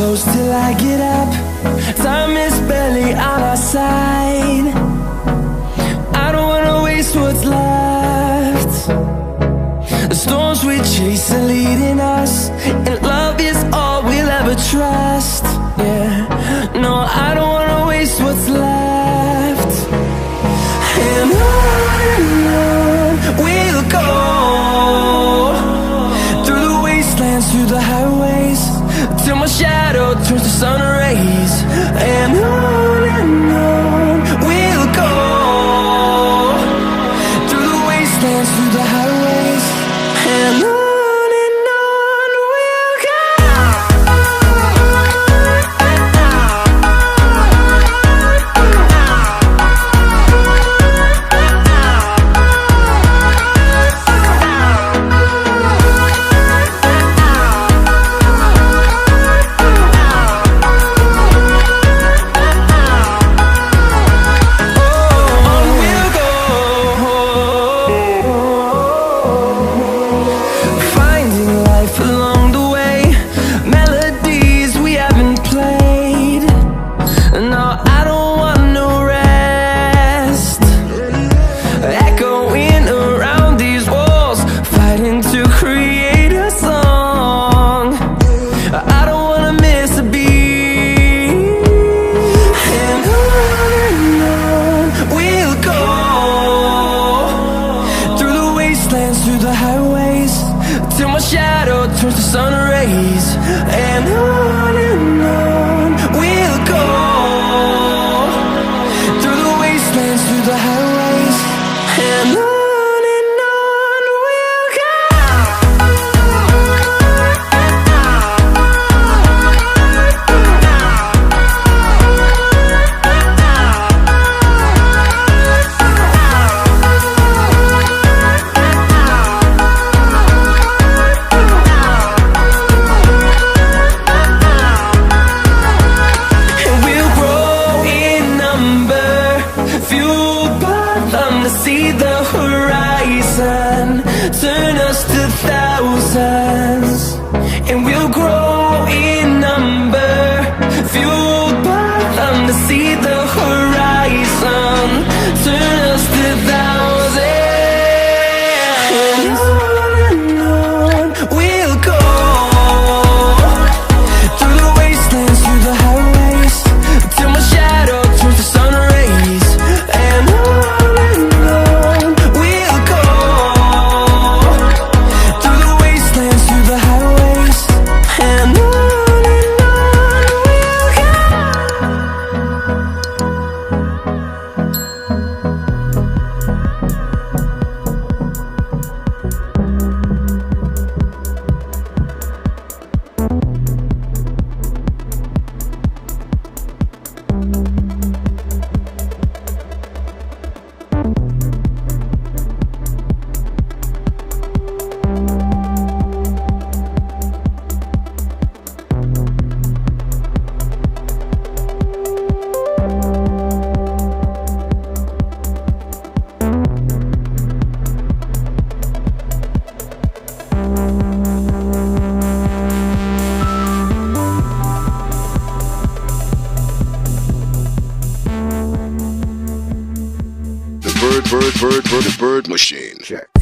close till I get up. Time is barely on our side. I don't wanna waste what's left. The storms we chase are leading us, and love is all we'll ever trust. Yeah, no, I don't wanna waste what's left. And on we'll go, through the wastelands, through the highways, till my shadow turns to sun rays. And on we'll go, through the wastelands, through the highways, and on. Through the highways, till my shadow turns to sun rays. And on we'll go, through the wastelands, through the highways, and on. See the horizon turn us to thousands, and we'll grow in number, fueled by them to see the horizon turn us to thousands. And on we'll go, through the wastelands, through the highways, till my shadow turns to sun rays. And Bird machine. Check.